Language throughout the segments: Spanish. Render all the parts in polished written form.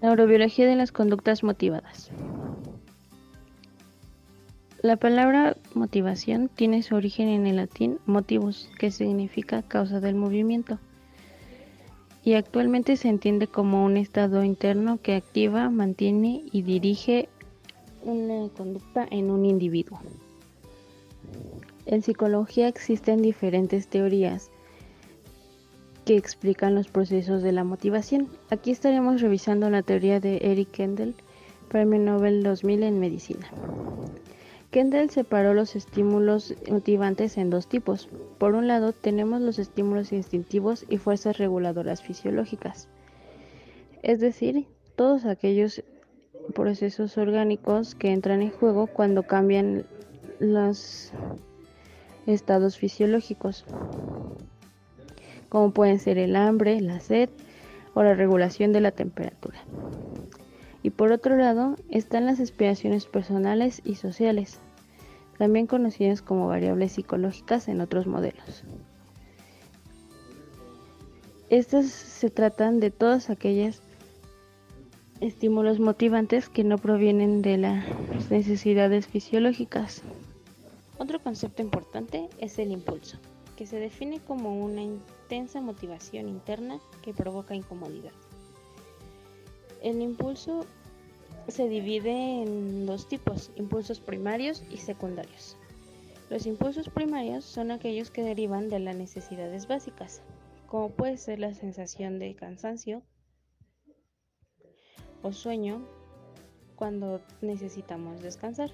Neurobiología de las conductas motivadas. La palabra motivación tiene su origen en el latín motivus, que significa causa del movimiento, y actualmente se entiende como un estado interno que activa, mantiene y dirige una conducta en un individuo. En psicología existen diferentes teorías que explican los procesos de la motivación. Aquí estaremos revisando la teoría de Eric Kandel, Premio Nobel 2000 en Medicina. Kandel separó los estímulos motivantes en dos tipos. Por un lado, tenemos los estímulos instintivos y fuerzas reguladoras fisiológicas, es decir, todos aquellos procesos orgánicos que entran en juego cuando cambian los estados fisiológicos, como pueden ser el hambre, la sed o la regulación de la temperatura. Y por otro lado, están las aspiraciones personales y sociales, también conocidas como variables psicológicas en otros modelos. Estas se tratan de todos aquellos estímulos motivantes que no provienen de las necesidades fisiológicas. Otro concepto importante es el impulso, que se define como una intensa motivación interna que provoca incomodidad. El impulso se divide en dos tipos, impulsos primarios y secundarios. Los impulsos primarios son aquellos que derivan de las necesidades básicas, como puede ser la sensación de cansancio o sueño cuando necesitamos descansar.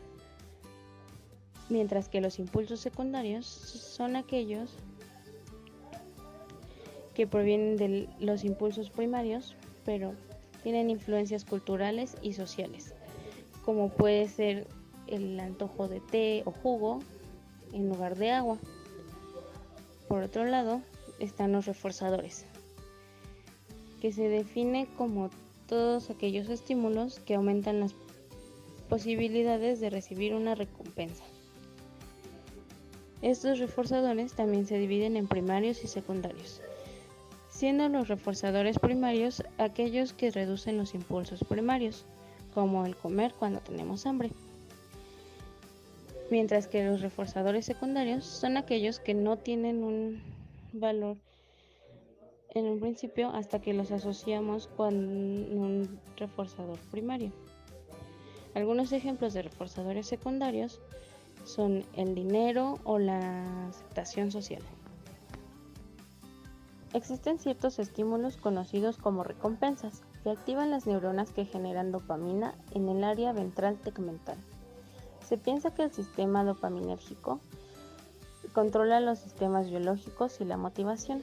Mientras que los impulsos secundarios son aquellos que provienen de los impulsos primarios, pero tienen influencias culturales y sociales, como puede ser el antojo de té o jugo en lugar de agua. Por otro lado, están los reforzadores, que se define como todos aquellos estímulos que aumentan las posibilidades de recibir una recompensa. Estos reforzadores también se dividen en primarios y secundarios, siendo los reforzadores primarios aquellos que reducen los impulsos primarios, como el comer cuando tenemos hambre, mientras que los reforzadores secundarios son aquellos que no tienen un valor en un principio hasta que los asociamos con un reforzador primario. Algunos ejemplos de reforzadores secundarios son el dinero o la aceptación social. Existen ciertos estímulos conocidos como recompensas que activan las neuronas que generan dopamina en el área ventral tegmental. Se piensa que el sistema dopaminérgico controla los sistemas biológicos y la motivación.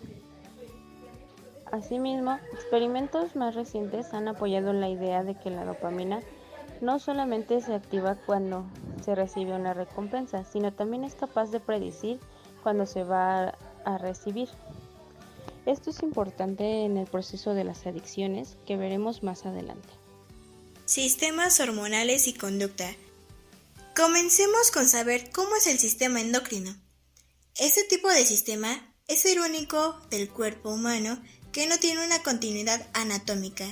Asimismo, experimentos más recientes han apoyado la idea de que la dopamina no solamente se activa cuando se recibe una recompensa, sino también es capaz de predecir cuándo se va a recibir. Esto es importante en el proceso de las adicciones que veremos más adelante. Sistemas hormonales y conducta. Comencemos con saber cómo es el sistema endocrino. Este tipo de sistema es el único del cuerpo humano que no tiene una continuidad anatómica,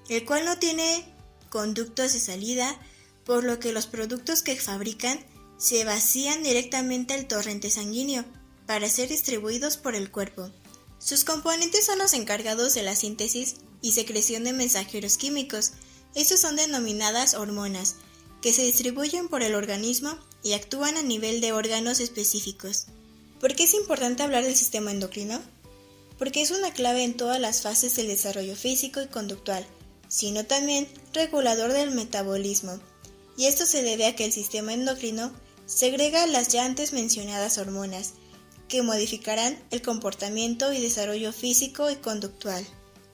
el cual no tiene conductos de salida, por lo que los productos que fabrican se vacían directamente al torrente sanguíneo para ser distribuidos por el cuerpo. Sus componentes son los encargados de la síntesis y secreción de mensajeros químicos. Estos son denominadas hormonas, que se distribuyen por el organismo y actúan a nivel de órganos específicos. ¿Por qué es importante hablar del sistema endocrino? Porque es una clave en todas las fases del desarrollo físico y conductual, sino también regulador del metabolismo, y esto se debe a que el sistema endocrino segrega las ya antes mencionadas hormonas, que modificarán el comportamiento y desarrollo físico y conductual.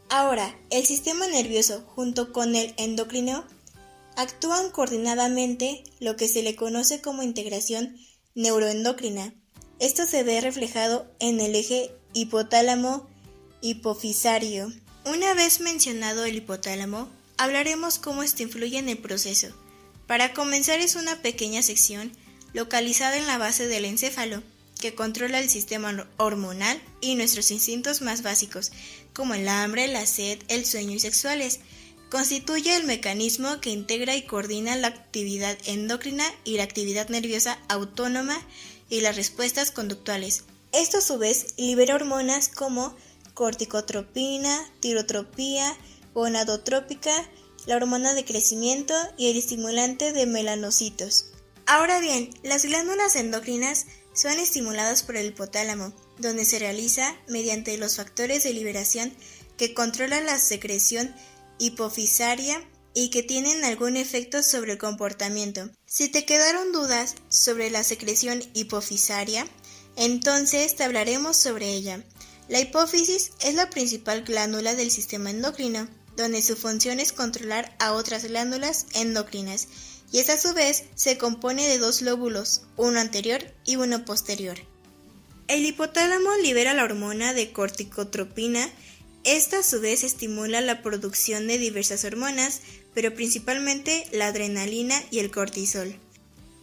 Ahora, el sistema nervioso junto con el endocrino actúan coordinadamente, lo que se le conoce como integración neuroendocrina. Esto se ve reflejado en el eje hipotálamo-hipofisario. Una vez mencionado el hipotálamo, hablaremos cómo esto influye en el proceso. Para comenzar, es una pequeña sección localizada en la base del encéfalo, que controla el sistema hormonal y nuestros instintos más básicos, como el hambre, la sed, el sueño y sexuales. Constituye el mecanismo que integra y coordina la actividad endocrina y la actividad nerviosa autónoma y las respuestas conductuales. Esto a su vez libera hormonas como corticotropina, tirotropía, gonadotrópica, la hormona de crecimiento y el estimulante de melanocitos. Ahora bien, las glándulas endocrinas son estimuladas por el hipotálamo, donde se realiza mediante los factores de liberación que controlan la secreción hipofisaria y que tienen algún efecto sobre el comportamiento. Si te quedaron dudas sobre la secreción hipofisaria, entonces te hablaremos sobre ella. La hipófisis es la principal glándula del sistema endocrino, donde su función es controlar a otras glándulas endocrinas, y esta a su vez se compone de dos lóbulos, uno anterior y uno posterior. El hipotálamo libera la hormona de corticotropina. Esta a su vez estimula la producción de diversas hormonas, pero principalmente la adrenalina y el cortisol.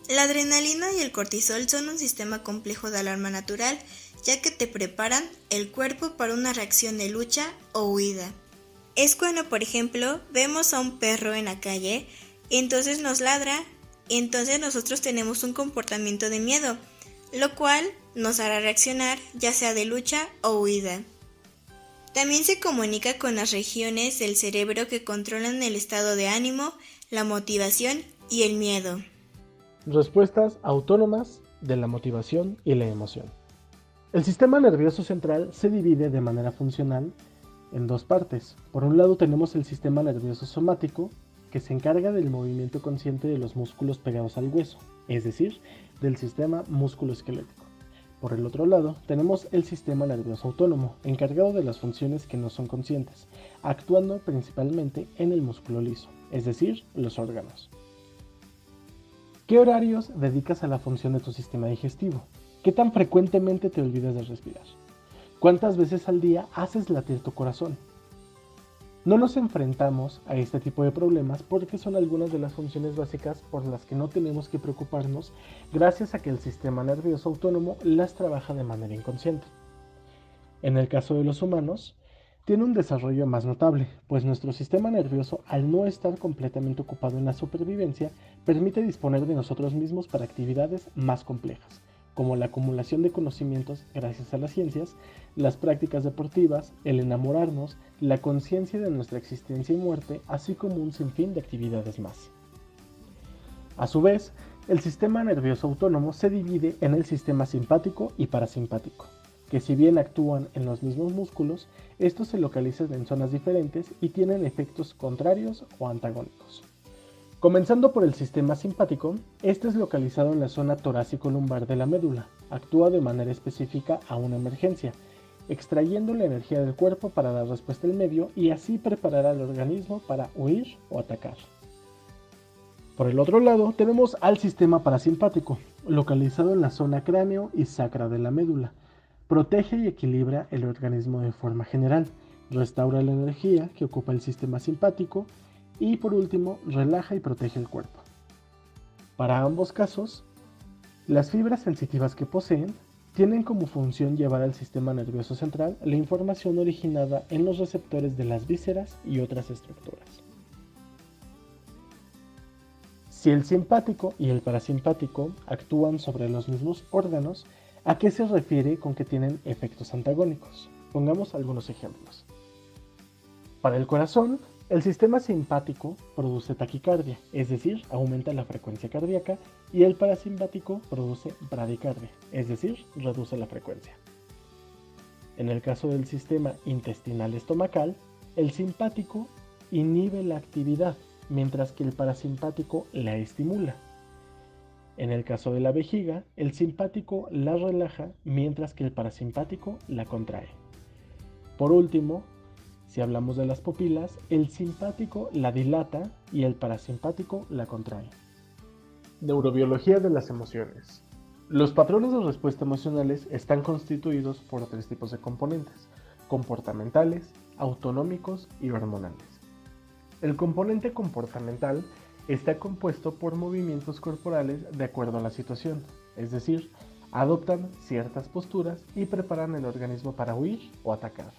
La adrenalina y el cortisol son un sistema complejo de alarma natural, ya que te preparan el cuerpo para una reacción de lucha o huida. Es cuando, por ejemplo, vemos a un perro en la calle, y entonces nos ladra, y entonces nosotros tenemos un comportamiento de miedo, lo cual nos hará reaccionar ya sea de lucha o huida. También se comunica con las regiones del cerebro que controlan el estado de ánimo, la motivación y el miedo. Respuestas autónomas de la motivación y la emoción. El sistema nervioso central se divide de manera funcional en dos partes. Por un lado tenemos el sistema nervioso somático, que se encarga del movimiento consciente de los músculos pegados al hueso, es decir, del sistema músculo-esquelético. Por el otro lado, tenemos el sistema nervioso autónomo, encargado de las funciones que no son conscientes, actuando principalmente en el músculo liso, es decir, los órganos. ¿Qué horarios dedicas a la función de tu sistema digestivo? ¿Qué tan frecuentemente te olvidas de respirar? ¿Cuántas veces al día haces latir tu corazón? No nos enfrentamos a este tipo de problemas porque son algunas de las funciones básicas por las que no tenemos que preocuparnos gracias a que el sistema nervioso autónomo las trabaja de manera inconsciente. En el caso de los humanos, tiene un desarrollo más notable, pues nuestro sistema nervioso, al no estar completamente ocupado en la supervivencia, permite disponer de nosotros mismos para actividades más complejas, como la acumulación de conocimientos gracias a las ciencias, las prácticas deportivas, el enamorarnos, la conciencia de nuestra existencia y muerte, así como un sinfín de actividades más. A su vez, el sistema nervioso autónomo se divide en el sistema simpático y parasimpático, que si bien actúan en los mismos músculos, estos se localizan en zonas diferentes y tienen efectos contrarios o antagónicos. Comenzando por el sistema simpático, este es localizado en la zona torácico-lumbar de la médula. Actúa de manera específica a una emergencia, extrayendo la energía del cuerpo para dar respuesta al medio y así preparar al organismo para huir o atacar. Por el otro lado, tenemos al sistema parasimpático, localizado en la zona cráneo y sacra de la médula. Protege y equilibra el organismo de forma general, restaura la energía que ocupa el sistema simpático, y por último, relaja y protege el cuerpo. Para ambos casos, las fibras sensitivas que poseen tienen como función llevar al sistema nervioso central la información originada en los receptores de las vísceras y otras estructuras. Si el simpático y el parasimpático actúan sobre los mismos órganos, ¿a qué se refiere con que tienen efectos antagónicos? Pongamos algunos ejemplos. Para el corazón, el sistema simpático produce taquicardia, es decir, aumenta la frecuencia cardíaca, y el parasimpático produce bradicardia, es decir, reduce la frecuencia. En el caso del sistema intestinal estomacal, el simpático inhibe la actividad, mientras que el parasimpático la estimula. En el caso de la vejiga, el simpático la relaja, mientras que el parasimpático la contrae. Por último, si hablamos de las pupilas, el simpático la dilata y el parasimpático la contrae. Neurobiología de las emociones. Los patrones de respuesta emocionales están constituidos por tres tipos de componentes: comportamentales, autonómicos y hormonales. El componente comportamental está compuesto por movimientos corporales de acuerdo a la situación, es decir, adoptan ciertas posturas y preparan el organismo para huir o atacar.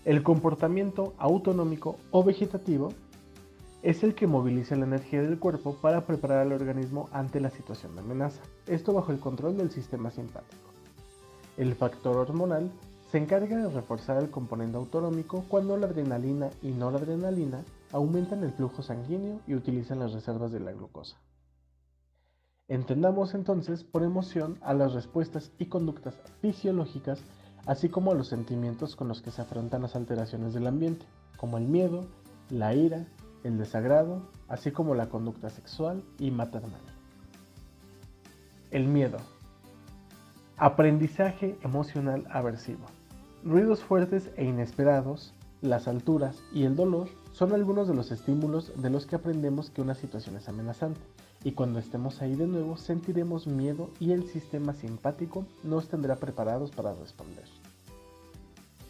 El comportamiento autonómico o vegetativo es el que moviliza la energía del cuerpo para preparar al organismo ante la situación de amenaza, esto bajo el control del sistema simpático. El factor hormonal se encarga de reforzar el componente autonómico cuando la adrenalina y noradrenalina aumentan el flujo sanguíneo y utilizan las reservas de la glucosa. Entendamos entonces por emoción a las respuestas y conductas fisiológicas, así como a los sentimientos con los que se afrontan las alteraciones del ambiente, como el miedo, la ira, el desagrado, así como la conducta sexual y maternal. El miedo. Aprendizaje emocional aversivo. Ruidos fuertes e inesperados, las alturas y el dolor son algunos de los estímulos de los que aprendemos que una situación es amenazante, y cuando estemos ahí de nuevo sentiremos miedo y el sistema simpático nos tendrá preparados para responder.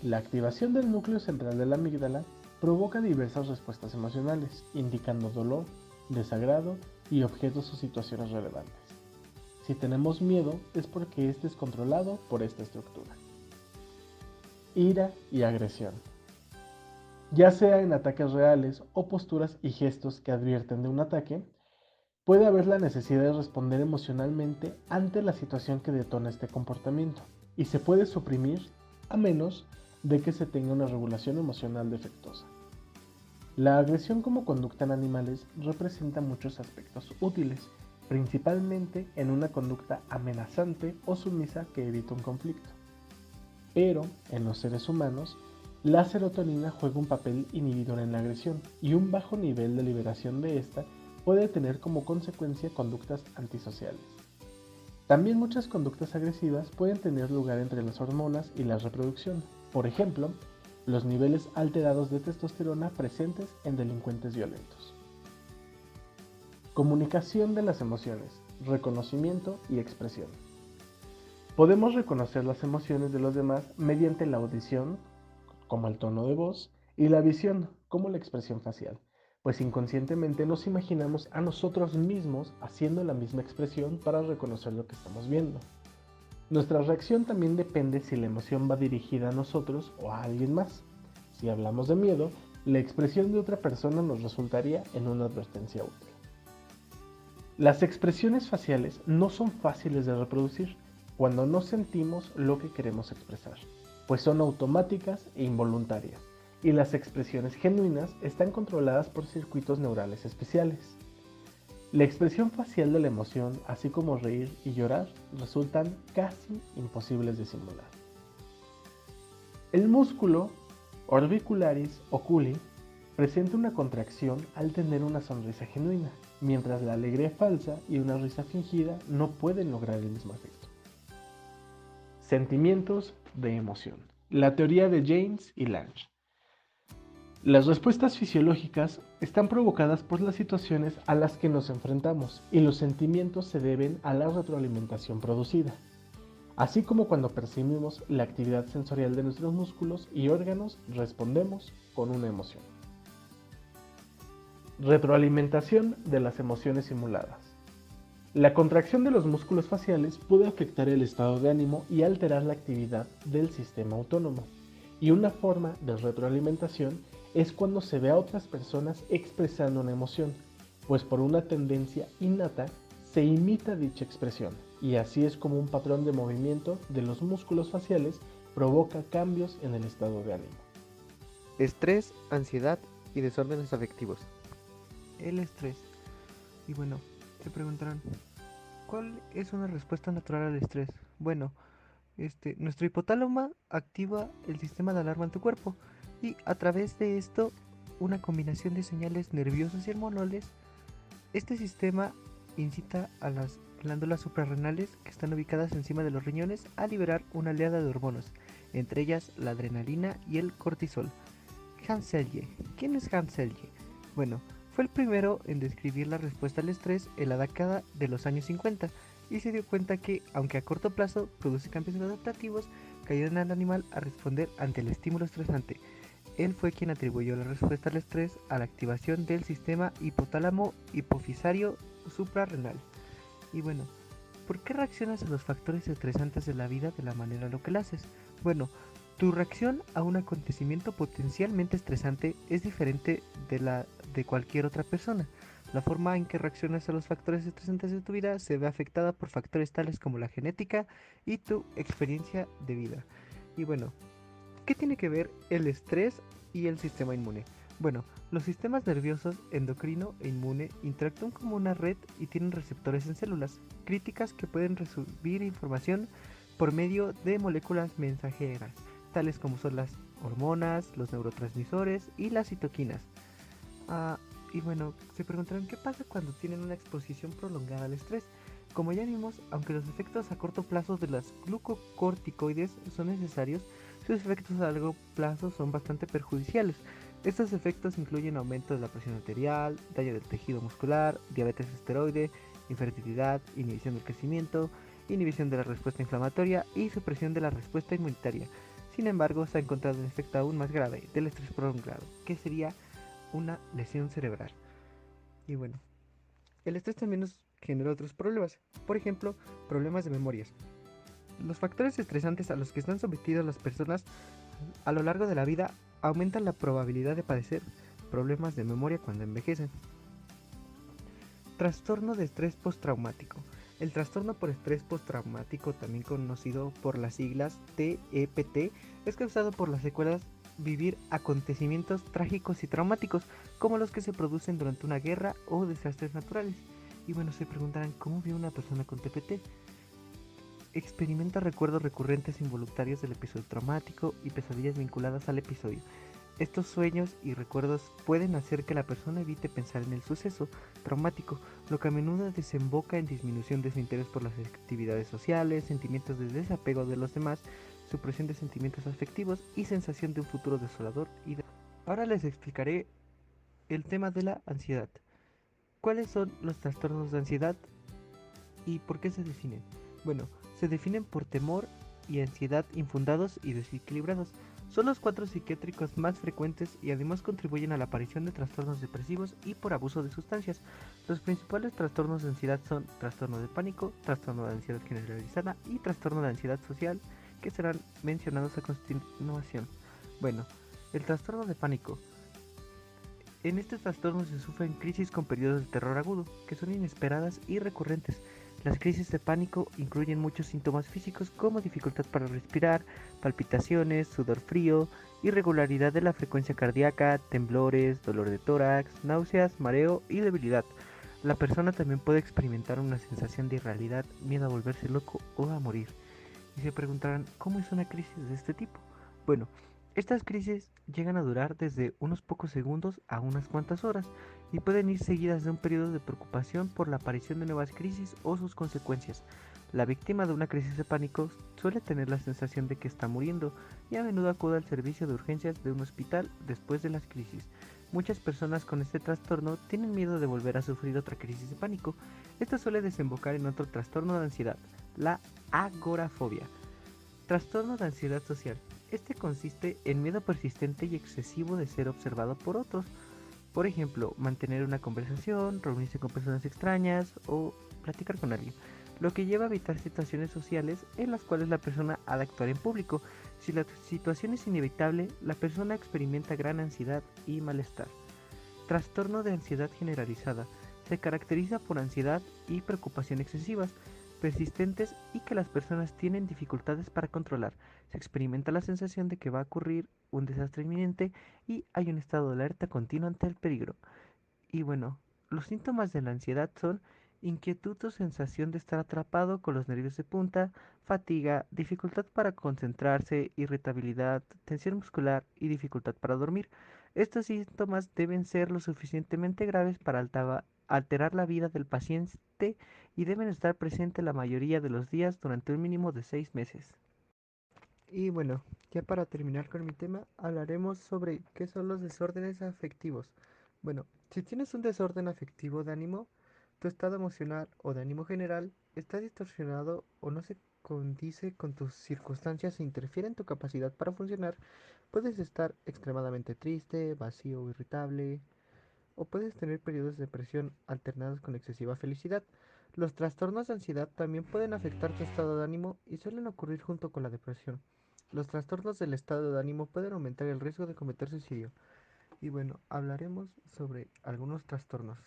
La activación del núcleo central de la amígdala provoca diversas respuestas emocionales, indicando dolor, desagrado y objetos o situaciones relevantes. Si tenemos miedo es porque este es controlado por esta estructura. Ira y agresión. Ya sea en ataques reales o posturas y gestos que advierten de un ataque, puede haber la necesidad de responder emocionalmente ante la situación que detona este comportamiento, y se puede suprimir a menos de que se tenga una regulación emocional defectuosa. La agresión como conducta en animales representa muchos aspectos útiles, principalmente en una conducta amenazante o sumisa que evita un conflicto. Pero, en los seres humanos, la serotonina juega un papel inhibidor en la agresión, y un bajo nivel de liberación de esta puede tener como consecuencia conductas antisociales. También muchas conductas agresivas pueden tener lugar entre las hormonas y la reproducción. Por ejemplo, los niveles alterados de testosterona presentes en delincuentes violentos. Comunicación de las emociones, reconocimiento y expresión. Podemos reconocer las emociones de los demás mediante la audición, como el tono de voz, y la visión, como la expresión facial, pues inconscientemente nos imaginamos a nosotros mismos haciendo la misma expresión para reconocer lo que estamos viendo. Nuestra reacción también depende si la emoción va dirigida a nosotros o a alguien más. Si hablamos de miedo, la expresión de otra persona nos resultaría en una advertencia útil. Las expresiones faciales no son fáciles de reproducir cuando no sentimos lo que queremos expresar, pues son automáticas e involuntarias, y las expresiones genuinas están controladas por circuitos neurales especiales. La expresión facial de la emoción, así como reír y llorar, resultan casi imposibles de simular. El músculo orbicularis oculi presenta una contracción al tener una sonrisa genuina, mientras la alegría falsa y una risa fingida no pueden lograr el mismo efecto. Sentimientos de emoción. La teoría de James y Lange. Las respuestas fisiológicas están provocadas por las situaciones a las que nos enfrentamos, y los sentimientos se deben a la retroalimentación producida, así como cuando percibimos la actividad sensorial de nuestros músculos y órganos, respondemos con una emoción. Retroalimentación de las emociones simuladas. La contracción de los músculos faciales puede afectar el estado de ánimo y alterar la actividad del sistema autónomo, y una forma de retroalimentación es cuando se ve a otras personas expresando una emoción, pues por una tendencia innata se imita dicha expresión, y así es como un patrón de movimiento de los músculos faciales provoca cambios en el estado de ánimo. Estrés, ansiedad y desórdenes afectivos. El estrés. Y bueno, te preguntarán, ¿cuál es una respuesta natural al estrés? Bueno, nuestro hipotálamo activa el sistema de alarma en tu cuerpo, y a través de esto, una combinación de señales nerviosas y hormonales, este sistema incita a las glándulas suprarrenales, que están ubicadas encima de los riñones, a liberar una oleada de hormonas, entre ellas la adrenalina y el cortisol. Hans Selye. ¿Quién es Hans Selye? Bueno, fue el primero en describir la respuesta al estrés en la década de los años 50, y se dio cuenta que, aunque a corto plazo produce cambios adaptativos que ayudan al animal a responder ante el estímulo estresante, él fue quien atribuyó la respuesta al estrés a la activación del sistema hipotálamo hipofisario suprarrenal. Y bueno, ¿por qué reaccionas a los factores estresantes de la vida de la manera en la que lo haces? Bueno, Tu reacción a un acontecimiento potencialmente estresante es diferente de la de cualquier otra persona. La forma en que reaccionas a los factores estresantes de tu vida se ve afectada por factores tales como la genética y tu experiencia de vida. Y bueno, ¿qué tiene que ver el estrés y el sistema inmune? Bueno, los sistemas nerviosos, endocrino e inmune interactúan como una red y tienen receptores en células críticas que pueden recibir información por medio de moléculas mensajeras, tales como son las hormonas, los neurotransmisores y las citoquinas. Ah, y bueno, se preguntarán qué pasa cuando tienen una exposición prolongada al estrés. Como ya vimos, aunque los efectos a corto plazo de las glucocorticoides son necesarios, sus efectos a largo plazo son bastante perjudiciales. Estos efectos incluyen aumento de la presión arterial, daño del tejido muscular, diabetes esteroide, infertilidad, inhibición del crecimiento, inhibición de la respuesta inflamatoria y supresión de la respuesta inmunitaria. Sin embargo, se ha encontrado un efecto aún más grave del estrés prolongado, que sería una lesión cerebral. Y bueno, el estrés también nos genera otros problemas, por ejemplo, problemas de memorias. Los factores estresantes a los que están sometidas las personas a lo largo de la vida aumentan la probabilidad de padecer problemas de memoria cuando envejecen. Trastorno de estrés postraumático. El trastorno por estrés postraumático, también conocido por las siglas TEPT, es causado por las secuelas vivir acontecimientos trágicos y traumáticos, como los que se producen durante una guerra o desastres naturales. Y bueno, se preguntarán cómo vive una persona con TPT. Experimenta recuerdos recurrentes e involuntarios del episodio traumático y pesadillas vinculadas al episodio. Estos sueños y recuerdos pueden hacer que la persona evite pensar en el suceso traumático, lo que a menudo desemboca en disminución de su interés por las actividades sociales, sentimientos de desapego de los demás, supresión de sentimientos afectivos y sensación de un futuro desolador. Ahora les explicaré el tema de la ansiedad. ¿Cuáles son los trastornos de ansiedad y por qué se definen? Bueno, se definen por temor y ansiedad infundados y desequilibrados. Son los cuatro psiquiátricos más frecuentes y además contribuyen a la aparición de trastornos depresivos y por abuso de sustancias. Los principales trastornos de ansiedad son trastorno de pánico, trastorno de ansiedad generalizada y trastorno de ansiedad social, que serán mencionados a continuación. Bueno, el trastorno de pánico. En este trastorno se sufren crisis con periodos de terror agudo, que son inesperadas y recurrentes. Las crisis de pánico incluyen muchos síntomas físicos como dificultad para respirar, palpitaciones, sudor frío, irregularidad de la frecuencia cardíaca, temblores, dolor de tórax, náuseas, mareo y debilidad. La persona también puede experimentar una sensación de irrealidad, miedo a volverse loco o a morir. Y se preguntarán, ¿cómo es una crisis de este tipo? Bueno, estas crisis llegan a durar desde unos pocos segundos a unas cuantas horas y pueden ir seguidas de un periodo de preocupación por la aparición de nuevas crisis o sus consecuencias. La víctima de una crisis de pánico suele tener la sensación de que está muriendo y a menudo acude al servicio de urgencias de un hospital después de las crisis. Muchas personas con este trastorno tienen miedo de volver a sufrir otra crisis de pánico. Esto suele desembocar en otro trastorno de ansiedad, la agorafobia. Trastorno de ansiedad social. Este consiste en miedo persistente y excesivo de ser observado por otros. Por ejemplo, mantener una conversación, reunirse con personas extrañas o platicar con alguien, lo que lleva a evitar situaciones sociales en las cuales la persona ha de actuar en público. Si la situación es inevitable, la persona experimenta gran ansiedad y malestar. Trastorno de ansiedad generalizada. Se caracteriza por ansiedad y preocupación excesivas, persistentes y que las personas tienen dificultades para controlar. Se experimenta la sensación de que va a ocurrir un desastre inminente y hay un estado de alerta continuo ante el peligro. Y bueno, los síntomas de la ansiedad son inquietud o sensación de estar atrapado con los nervios de punta, fatiga, dificultad para concentrarse, irritabilidad, tensión muscular y dificultad para dormir. Estos síntomas deben ser lo suficientemente graves para alterar la vida del paciente y deben estar presentes la mayoría de los días durante un mínimo de 6 meses. Y bueno, ya para terminar con mi tema, hablaremos sobre qué son los desórdenes afectivos. Bueno, si tienes un desorden afectivo de ánimo, tu estado emocional o de ánimo general está distorsionado o no se condice con tus circunstancias e interfiere en tu capacidad para funcionar, puedes estar extremadamente triste, vacío o irritable, o puedes tener periodos de depresión alternados con excesiva felicidad. Los trastornos de ansiedad también pueden afectar tu estado de ánimo y suelen ocurrir junto con la depresión. Los trastornos del estado de ánimo pueden aumentar el riesgo de cometer suicidio. Y bueno, hablaremos sobre algunos trastornos.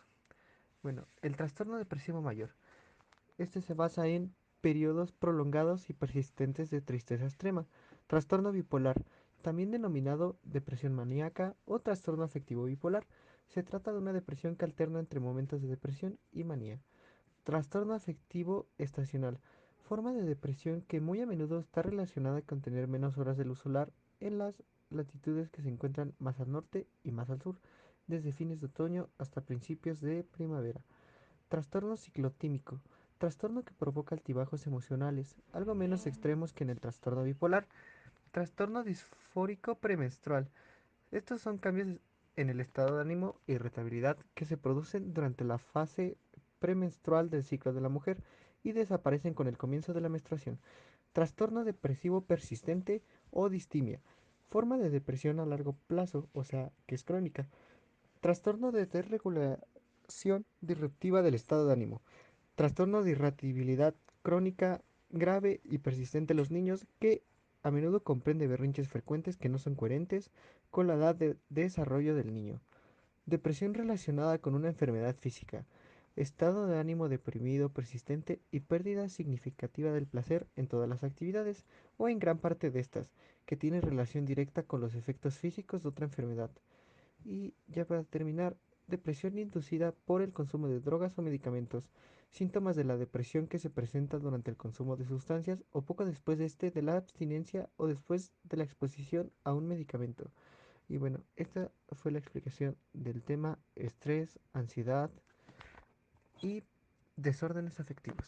Bueno, el trastorno depresivo mayor. Este se basa en periodos prolongados y persistentes de tristeza extrema. Trastorno bipolar, también denominado depresión maníaca o trastorno afectivo bipolar. Se trata de una depresión que alterna entre momentos de depresión y manía. Trastorno afectivo estacional, forma de depresión que muy a menudo está relacionada con tener menos horas de luz solar en las latitudes que se encuentran más al norte y más al sur, desde fines de otoño hasta principios de primavera. Trastorno ciclotímico, trastorno que provoca altibajos emocionales, algo menos extremos que en el trastorno bipolar. Trastorno disfórico premenstrual. Estos son cambios en el estado de ánimo e irritabilidad que se producen durante la fase premenstrual del ciclo de la mujer y desaparecen con el comienzo de la menstruación. Trastorno depresivo persistente o distimia. Forma de depresión a largo plazo, o sea, que es crónica. Trastorno de desregulación disruptiva del estado de ánimo. Trastorno de irritabilidad crónica grave y persistente en los niños que a menudo comprende berrinches frecuentes que no son coherentes con la edad de desarrollo del niño. Depresión relacionada con una enfermedad física. Estado de ánimo deprimido persistente y pérdida significativa del placer en todas las actividades o en gran parte de estas, que tiene relación directa con los efectos físicos de otra enfermedad. Y ya para terminar, depresión inducida por el consumo de drogas o medicamentos. Síntomas de la depresión que se presenta durante el consumo de sustancias o poco después de de la abstinencia o después de la exposición a un medicamento. Y bueno, esta fue la explicación del tema estrés, ansiedad y desórdenes afectivos.